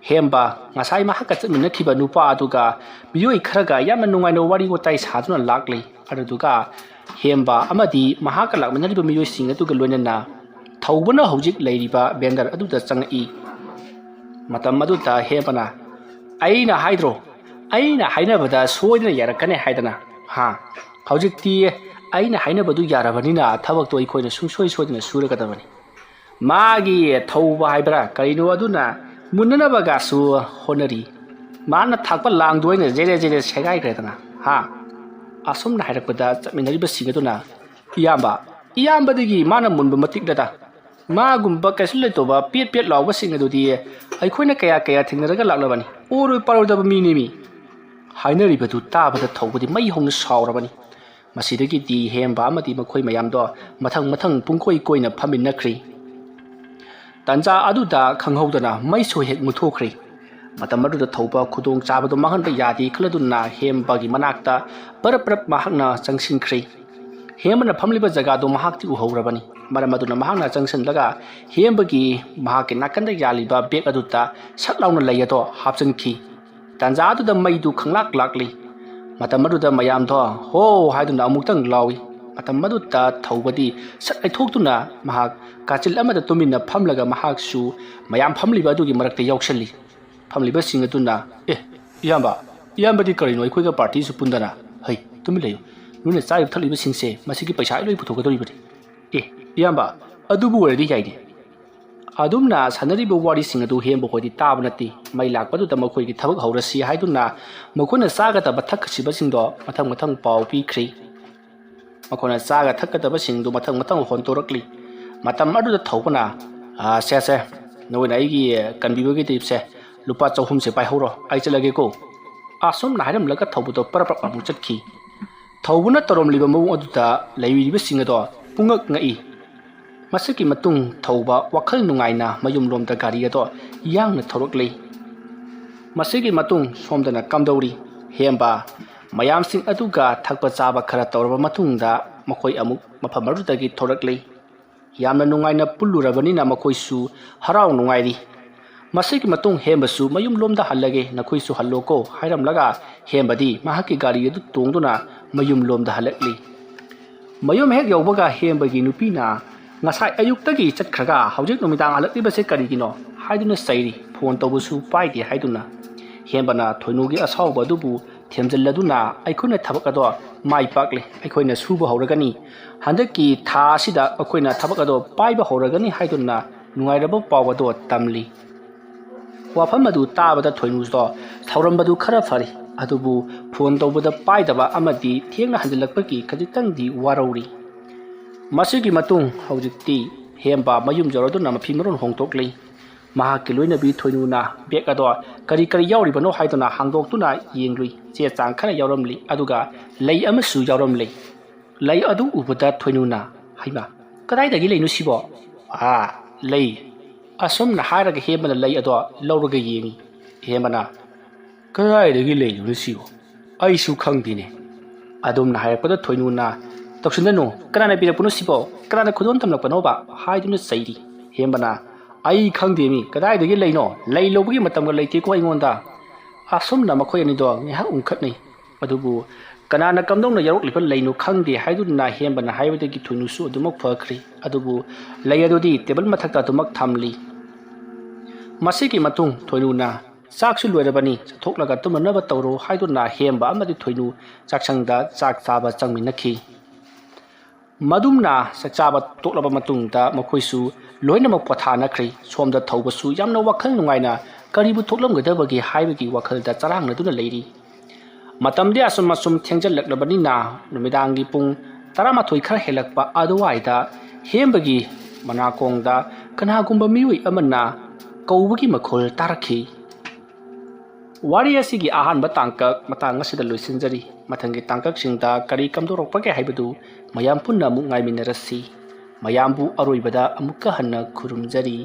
ꯍꯦꯝꯕ ꯉꯁꯥꯏ ꯃꯍꯥꯛꯀ ꯆꯠꯃꯤꯟꯅꯈꯤꯕ ꯅꯨꯄꯥ ꯑꯗꯨꯒ ꯃꯤꯑꯣꯏ ꯈꯔꯒ ꯌꯥꯝꯅ ꯅꯨꯡꯉꯥꯏꯅ ꯋꯥꯔꯤ ꯋꯥꯇꯥꯏ ꯁꯥꯗꯨꯅ ꯂꯥꯛꯂꯤ ꯑꯗꯨꯗꯨꯒ ꯍꯦꯝꯕ ꯑꯃꯗꯤ ꯃꯍꯥꯛꯀ ꯂꯥꯛꯃꯤꯟꯅꯔꯤꯕ ꯃꯤꯑꯣꯏꯁꯤꯡ ꯑꯗꯨꯒ ꯂꯣꯏꯅꯅ ꯊꯧꯕꯅ ꯍꯧꯖꯤꯛ ꯂꯩꯔꯤꯕ ꯕꯦꯟꯗꯔ ꯑꯗꯨꯗ ꯆꯪꯉꯛꯏ ꯃꯇꯝ ꯑꯗꯨꯗ ꯍꯦꯝꯕꯅ ꯑꯩꯅ ꯍꯥꯏꯗ꯭ꯔꯣ ꯑꯩꯅ ꯍꯥꯏꯅꯕꯗ ꯁꯣꯏꯗꯅ ꯌꯥꯔꯛꯀꯅꯤ ꯍꯥꯏꯗꯅ ꯍꯧꯖꯤꯛꯇꯤ ꯑꯩꯅ ꯍꯥꯏꯅꯕꯗꯨ ꯌꯥꯔꯕꯅꯤꯅ ꯊꯕꯛꯇꯣ ꯑꯩꯈꯣꯏꯅ ꯁꯨꯡꯁꯣꯏ ꯁꯣꯏꯗꯅ ꯁꯨꯔꯒꯗꯕꯅꯤ ꯃꯥꯒꯤ ꯊꯧꯕ ꯍꯥꯏꯕ꯭ꯔꯥ ꯀꯔꯤꯅꯣ ꯑꯗꯨꯅ ꯃꯨꯟꯅꯅꯕꯒꯁꯨ ꯍꯣꯠꯅꯔꯤ ꯃꯥꯅ ꯊꯥꯛꯄ ꯂꯥꯡꯗꯣ ꯑꯩꯅ ꯖꯦꯔꯦ ꯁꯦꯒꯥꯏꯈ꯭ꯔꯦꯗꯅ ꯑꯁꯨꯝꯅ ꯍꯥꯏꯔꯛꯄꯗ ꯆꯠꯃꯤꯟꯅꯔꯤꯕꯁꯤꯡ ꯑꯗꯨꯅ ꯏꯌꯥꯝꯕꯗꯒꯤ ꯃꯥꯅ ꯃꯨꯟꯕ ꯃꯇꯤꯛꯅꯗ ꯃꯥꯒꯨꯝꯕ ꯀꯩꯁꯨ ꯂꯩꯇꯧꯕ ꯄꯦꯠ ꯂꯥꯎꯕꯁꯤꯡ ꯑꯗꯨꯗꯤ ꯑꯩꯈꯣꯏꯅ ꯀꯌꯥ ꯊꯦꯡꯅꯔꯒ ꯂꯥꯛꯂꯕꯅꯤ ꯑꯣꯔꯣꯏ ꯄꯥꯔꯣꯏꯗꯕ ꯃꯤꯅꯦꯃꯤ ꯍꯥꯏꯅꯔꯤꯕꯗꯨ ꯇꯥꯕꯗ ꯊꯧꯕꯗꯤ ꯃꯩ ꯍꯧꯅ ꯁꯥꯎꯔꯕꯅꯤ ꯃꯁꯤꯗꯒꯤꯗꯤ ꯍꯦꯝꯕ ꯑꯃꯗꯤ ꯃꯈꯣꯏ ꯃꯌꯥꯝꯗꯣ ꯃꯊꯪ ꯄꯨꯡꯀꯣꯏ ꯀꯣꯏꯅ ꯐꯝꯃꯤꯟꯅꯈ꯭ꯔꯤ ꯇꯟꯖꯥ ꯑꯗꯨꯗ ꯈꯪꯍꯧꯗꯅ ꯃꯩꯁꯨ ꯍꯦꯛ ꯃꯨꯠꯊꯣꯛꯈ꯭ꯔꯤ ꯃꯇꯝ ꯑꯗꯨꯗ ꯊꯧꯕ ꯈꯨꯗꯣꯡ ꯆꯥꯕꯗꯨ ꯃꯥꯡꯍꯟꯕ ꯌꯥꯗꯦ ꯈꯜꯂꯗꯨꯅ ꯍꯦꯝꯕꯒꯤ ꯃꯅꯥꯛꯇ ꯄꯔꯞ ꯃꯍꯥꯛꯅ ꯆꯪꯁꯤꯟꯈ꯭ꯔꯤ ꯍꯦꯝꯕꯅ ꯐꯝꯂꯤꯕ ꯖꯒꯥꯗꯨ ꯃꯍꯥꯛꯇꯤ ꯎꯍꯧꯔꯕꯅꯤ ꯃꯔꯝ ꯑꯗꯨꯅ ꯃꯍꯥꯛꯅ ꯆꯪꯁꯤꯜꯂꯒ ꯃꯍꯥꯛꯀꯤ ꯅꯥꯀꯟꯗ ꯌꯥꯜꯂꯤꯕ ꯕꯦꯛ ꯑꯗꯨꯗ ꯁꯠ ꯂꯥꯎꯅ ꯂꯩ ꯑꯗꯣ ꯍꯥꯞꯆꯤꯟꯈꯤ ꯇꯟꯖꯥ ꯑꯗꯨꯗ ꯃꯩꯗꯨ ꯂꯥꯛꯂꯤ ꯃꯇꯝ ꯑꯗꯨꯗ ꯃꯌꯥꯝꯗꯣ ꯍꯣ ꯍꯥꯏꯗꯨꯅ ꯑꯃꯨꯛꯇꯪ ꯂꯥꯎꯏ ꯃꯇꯝ ꯑꯗꯨꯗ ꯊꯧꯕꯗꯤ ꯁꯠ ꯂꯩꯊꯣꯛꯇꯨꯅ ꯃꯍꯥꯛ ꯀꯥꯆꯤꯜ ꯑꯃꯗ ꯇꯨꯃꯤꯟꯅ ꯐꯝꯂꯒ ꯃꯍꯥꯛꯁꯨ ꯃꯌꯥꯝ ꯐꯝꯂꯤꯕ ꯑꯗꯨꯒꯤ ꯃꯔꯛꯇ ꯌꯥꯎꯁꯜꯂꯤ ꯐꯝꯂꯤꯕꯁꯤꯡ ꯑꯗꯨꯅ ꯏꯌꯥꯝꯕꯗꯤ ꯀꯔꯤꯅꯣ ꯑꯩꯈꯣꯏꯒ ꯄꯥꯔꯇꯤꯁꯨ ꯄꯨꯟꯗꯅ ꯇꯨꯃꯤꯟ ꯂꯩꯌꯨ ꯅꯣꯏꯅ ꯆꯥꯔꯤꯕ ꯊꯛꯂꯤꯕꯁꯤꯡꯁꯦ ꯃꯁꯤꯒꯤ ꯄꯩꯁꯥ ꯑꯩ ꯂꯣꯏ ꯄꯨꯊꯣꯛꯀꯗꯧꯔꯤꯕꯅꯤ ꯏꯌꯥꯝꯕ ꯑꯗꯨꯕꯨ ꯑꯣꯏꯔꯗꯤ ꯌꯥꯏꯅꯦ ꯑꯗꯨꯝꯅ ꯁꯥꯟꯅꯔꯤꯕ ꯋꯥꯔꯤꯁꯤꯡ ꯑꯗꯨ ꯍꯦꯝꯕ ꯍꯣꯏꯗꯤ ꯇꯥꯕ ꯅꯠꯇꯦ ꯃꯩ ꯂꯥꯛꯄꯗꯨꯗ ꯃꯈꯣꯏꯒꯤ ꯊꯕꯛ ꯍꯧꯔꯁꯤ ꯍꯥꯏꯗꯨꯅ ꯃꯈꯣꯏꯅ ꯆꯥꯒꯗꯕ ꯊꯛꯈꯤꯕꯁꯤꯡꯗꯣ ꯃꯊꯪ ꯄꯥꯎ ꯄꯤꯈ꯭ꯔꯤ ꯃꯈꯣꯏꯅ ꯆꯥꯒ ꯊꯛꯀꯗꯕꯁꯤꯡꯗꯨ ꯃꯊꯪ ꯍꯣꯟꯇꯣꯔꯛꯂꯤ ꯃꯇꯝ ꯑꯗꯨꯗ ꯊꯧꯕꯅ ꯁꯦ ꯅꯣꯏꯅ ꯑꯩꯒꯤ ꯀꯟꯕꯤꯕꯒꯤ ꯇꯤꯞꯁꯦ ꯂꯨꯄꯥ 200 ꯄꯥꯏꯍꯧꯔꯣ ꯑꯩ ꯆꯠꯂꯒꯦꯀꯣ ꯑꯁꯨꯝꯅ ꯍꯥꯏꯔꯝꯂꯒ ꯊꯧꯕꯗꯣ ꯄꯔꯞ ꯑꯃꯨꯛ ꯆꯠꯈꯤ ꯊꯧꯕꯅ ꯇꯧꯔꯝꯂꯤꯕ ꯃꯑꯣꯡ ꯑꯗꯨꯗ ꯂꯩꯔꯤꯕꯁꯤꯡ ꯑꯗꯣ ꯄꯨꯡꯉꯛ ꯉꯛꯏ ꯃꯁꯤꯒꯤ ꯃꯇꯨꯡ ꯊꯧꯕ ꯋꯥꯈꯜ ꯅꯨꯡꯉꯥꯏꯅ ꯃꯌꯨꯝꯂꯣꯝꯗ ꯒꯥꯔꯤ ꯑꯗꯣ ꯌꯥꯡꯅ ꯊꯧꯔꯛꯂꯤ ꯃꯁꯤꯒꯤ ꯃꯇꯨꯡ ꯁꯣꯝꯗꯅ ꯀꯝꯗꯧꯔꯤ ꯍꯦꯝꯕ ꯃꯌꯥꯝꯁꯤꯡ ꯑꯗꯨꯒ ꯊꯛꯄ ꯆꯥꯕ ꯈꯔ ꯇꯧꯔꯕ ꯃꯇꯨꯡꯗ ꯃꯈꯣꯏ ꯑꯃꯨꯛ ꯃꯐꯝ ꯑꯗꯨꯗꯒꯤ ꯊꯣꯔꯛꯂꯤ ꯌꯥꯝꯅ ꯅꯨꯡꯉꯥꯏꯅ ꯄꯨꯜꯂꯨꯔꯕꯅꯤꯅ ꯃꯈꯣꯏꯁꯨ ꯍꯔꯥꯎ ꯅꯨꯡꯉꯥꯏꯔꯤ ꯃꯁꯤꯒꯤ ꯃꯇꯨꯡ ꯍꯦꯝꯕꯁꯨ ꯃꯌꯨꯝꯂꯣꯝꯗ ꯍꯜꯂꯒꯦ ꯅꯈꯣꯏꯁꯨ ꯍꯜꯂꯣꯀꯣ ꯍꯥꯏꯔꯝꯂꯒ ꯍꯦꯝꯕꯗꯤ ꯃꯍꯥꯛꯀꯤ ꯒꯥꯔꯤ ꯑꯗꯨ ꯇꯣꯡꯗꯨꯅ ꯃꯌꯨꯝꯂꯣꯝꯗ ꯍꯜꯂꯛꯂꯤ ꯃꯌꯨꯝ ꯍꯦꯛ ꯌꯧꯕꯒ ꯍꯦꯝꯕꯒꯤ ꯅꯨꯄꯤꯅ ꯉꯁꯥꯏ ꯑꯌꯨꯛꯇꯒꯤ ꯆꯠꯈ꯭ꯔꯒ ꯍꯧꯖꯤꯛ ꯅꯨꯃꯤꯗꯥꯡ ꯍꯜꯂꯛꯂꯤꯕꯁꯦ ꯀꯔꯤꯒꯤꯅꯣ ꯍꯥꯏꯗꯨꯅ ꯆꯩꯔꯤ ꯐꯣꯟ ꯇꯧꯕꯁꯨ ꯄꯥꯏꯗꯦ ꯍꯥꯏꯗꯨꯅ ꯍꯦꯝꯕꯅ ꯊꯣꯏꯅꯨꯒꯤ ꯑꯁꯥꯎꯕ ꯑꯗꯨꯕꯨ ꯊꯦꯝꯖꯤꯜꯂꯗꯨꯅ ꯑꯩꯈꯣꯏꯅ ꯊꯕꯛ ꯑꯗꯣ ꯃꯥꯏ ꯄꯥꯛꯂꯦ ꯑꯩꯈꯣꯏꯅ ꯁꯨꯕ ꯍꯧꯔꯒꯅꯤ ꯍꯟꯗꯛꯀꯤ ꯊꯥ ꯑꯁꯤꯗ ꯑꯩꯈꯣꯏꯅ ꯊꯕꯛ ꯑꯗꯣ ꯄꯥꯏꯕ ꯍꯧꯔꯒꯅꯤ ꯍꯥꯏꯗꯨꯅ ꯅꯨꯡꯉꯥꯏꯔꯕ ꯄꯥꯎ ꯑꯗꯣ ꯇꯝꯂꯤ ꯋꯥꯐꯝ ꯑꯗꯨ ꯇꯥꯕꯗ ꯊꯣꯏꯅꯨꯗꯣ ꯁꯥꯎꯔꯝꯕꯗꯨ ꯈꯔ ꯐꯔꯤ ꯑꯗꯨꯕꯨ ꯐꯣꯟ ꯇꯧꯕꯗ ꯄꯥꯏꯗꯕ ꯑꯃꯗꯤ ꯊꯦꯡꯅ ꯍꯟꯖꯤꯜꯂꯛꯄꯒꯤ ꯈꯖꯤꯛꯇꯪꯗꯤ ꯋꯥꯔꯧꯔꯤ ꯃꯁꯤꯒꯤ ꯃꯇꯨꯡ ꯍꯧꯖꯤꯛꯇꯤ ꯍꯦꯝꯕ ꯃꯌꯨꯝ ꯌꯧꯔꯗꯨꯅ ꯃꯐꯤ ꯃꯔꯣꯟ ꯍꯣꯡꯗꯣꯛꯂꯤ ꯃꯍꯥꯛꯀꯤ ꯂꯣꯏꯅꯕꯤ ꯊꯣꯏꯅꯨꯅ ꯕꯦꯛ ꯑꯗꯣ ꯀꯔꯤ ꯌꯥꯎꯔꯤꯕꯅꯣ ꯍꯥꯏꯗꯨꯅ ꯍꯥꯡꯗꯣꯛꯇꯨꯅ ꯌꯦꯡꯂꯨꯏ ꯆꯦ ꯆꯥꯡ ꯈꯔ ꯌꯥꯎꯔꯝꯂꯤ ꯑꯗꯨꯒ ꯂꯩ ꯑꯃꯁꯨ ꯌꯥꯎꯔꯝꯂꯤ ꯂꯩ ꯑꯗꯨ ꯎꯕꯗ ꯊꯣꯏꯅꯨꯅ ꯍꯩꯃꯥ ꯀꯗꯥꯏꯗꯒꯤ ꯂꯩꯅꯣ ꯁꯤꯕꯣ ꯂꯩ ꯑꯁꯨꯝꯅ ꯍꯥꯏꯔꯒ ꯍꯦꯝꯕꯅ ꯂꯩ ꯑꯗꯣ ꯂꯧꯔꯒ ꯌꯦꯡꯉꯤ ꯍꯦꯝꯕꯅ ꯀꯗꯥꯏꯗꯒꯤ ꯂꯩꯅꯣ ꯁꯤꯕꯣ ꯑꯩꯁꯨ ꯈꯪꯗꯦꯅꯦ ꯑꯗꯨꯝꯅ ꯍꯥꯏꯔꯛꯄꯗ ꯊꯣꯏꯅꯨꯅ ꯇꯧꯁꯤꯟꯗꯅꯨ ꯀꯅꯥꯅ ꯄꯤꯔꯛꯄꯅꯣ ꯁꯤꯕꯣ ꯀꯅꯥꯅ ꯈꯨꯗꯣꯟ ꯇꯝꯂꯛꯄꯅꯣꯕ ꯍꯥꯏꯗꯨꯅ ꯆꯩꯔꯤ ꯍꯦꯝꯕꯅ ꯑꯩ ꯈꯪꯗꯦꯃꯤ ꯀꯗꯥꯏꯗꯒꯤ ꯂꯩꯅꯣ ꯂꯩ ꯂꯧꯕꯒꯤ ꯃꯇꯝꯒ ꯂꯩꯇꯦꯀꯣ ꯑꯩꯉꯣꯟꯗ ꯑꯁꯨꯝꯅ ꯃꯈꯣꯏ ꯑꯅꯤꯗꯣ ꯉꯥꯏꯍꯥꯛ ꯎꯪꯈꯠꯅꯩ ꯑꯗꯨꯕꯨ ꯀꯅꯥꯅ ꯀꯝꯗꯧꯅ ꯌꯥꯎꯔꯛꯂꯤꯕ ꯂꯩꯅꯣ ꯈꯪꯗꯦ ꯍꯥꯏꯗꯨꯅ ꯍꯦꯝꯕꯅ ꯍꯥꯏꯕꯗꯒꯤ ꯊꯣꯏꯅꯨꯁꯨ ꯑꯗꯨꯃꯛ ꯐꯈ꯭ꯔꯤ ꯑꯗꯨꯕꯨ ꯂꯩ ꯑꯗꯨꯗꯤ ꯇꯦꯕꯜ ꯃꯊꯛꯇ ꯑꯗꯨꯃꯛ ꯊꯝꯂꯤ ꯃꯁꯤꯒꯤ ꯃꯇꯨꯡ ꯊꯣꯏꯅꯨꯅ ꯆꯥꯛꯁꯨ ꯂꯣꯏꯔꯕꯅꯤ ꯆꯠꯊꯣꯛꯂꯒ ꯇꯨꯝꯅꯅꯕ ꯇꯧꯔꯣ ꯍꯥꯏꯗꯨꯅ ꯍꯦꯝꯕ ꯑꯃꯗꯤ ꯊꯣꯏꯅꯨ ꯆꯥꯛꯁꯪꯗ ꯆꯥꯛ ꯆꯥꯕ ꯆꯪꯃꯤꯟꯅꯈꯤ ꯃꯗꯨꯝꯅ ꯆꯥꯛꯆꯥꯕ ꯇꯣꯛꯂꯕ ꯃꯇꯨꯡꯗ ꯃꯈꯣꯏꯁꯨ ꯂꯣꯏꯅꯃꯛ ꯄꯣꯊꯥꯅꯈ꯭ꯔꯤ ꯁꯣꯝꯗ ꯊꯧꯕꯁꯨ ꯌꯥꯝꯅ ꯋꯥꯈꯜ ꯅꯨꯡꯉꯥꯏꯅ ꯀꯔꯤꯕꯨ ꯊꯣꯛꯂꯝꯒꯗꯕꯒꯦ ꯍꯥꯏꯕꯒꯤ ꯋꯥꯈꯜꯗ ꯆꯔꯥꯡꯅꯗꯨꯅ ꯂꯩꯔꯤ ꯃꯇꯝꯗꯤ ꯑꯁꯨꯝ ꯊꯦꯡꯖꯜꯂꯛꯂꯕꯅꯤꯅ ꯅꯨꯃꯤꯗꯥꯡꯒꯤ ꯄꯨꯡ 12 ꯈꯔ ꯍꯦꯜꯂꯛꯄ ꯑꯗꯨꯋꯥꯏꯗ ꯍꯦꯝꯕꯒꯤ ꯃꯅꯥꯀꯣꯡꯗ ꯀꯅꯥꯒꯨꯝꯕ ꯃꯤꯑꯣꯏ ꯑꯃꯅ ꯀꯧꯕꯒꯤ ꯃꯈꯣꯜ ꯇꯥꯔꯛꯈꯤ ꯋꯥꯔꯤ ꯑꯁꯤꯒꯤ ꯑꯍꯥꯟꯕ ꯇꯥꯡꯀꯛ ꯃꯇꯥꯡ ꯑꯁꯤꯗ ꯂꯣꯏꯁꯤꯟꯖꯔꯤ ꯃꯊꯪꯒꯤ ꯇꯥꯡꯀꯛꯁꯤꯡꯗ ꯀꯔꯤ ꯀꯝꯗꯧꯔꯛꯄꯒꯦ ꯍꯥꯏꯕꯗꯨ ꯃꯌꯥꯝ ꯄꯨꯟꯅ ꯑꯃꯨꯛ ꯉꯥꯏꯃꯤꯟꯅꯔꯁꯤ ꯃꯌꯥꯝꯕꯨ ꯑꯔꯣꯏꯕꯗ ꯑꯃꯨꯛꯀ ꯍꯟꯅ ꯈꯨꯔꯨꯝꯖꯔꯤ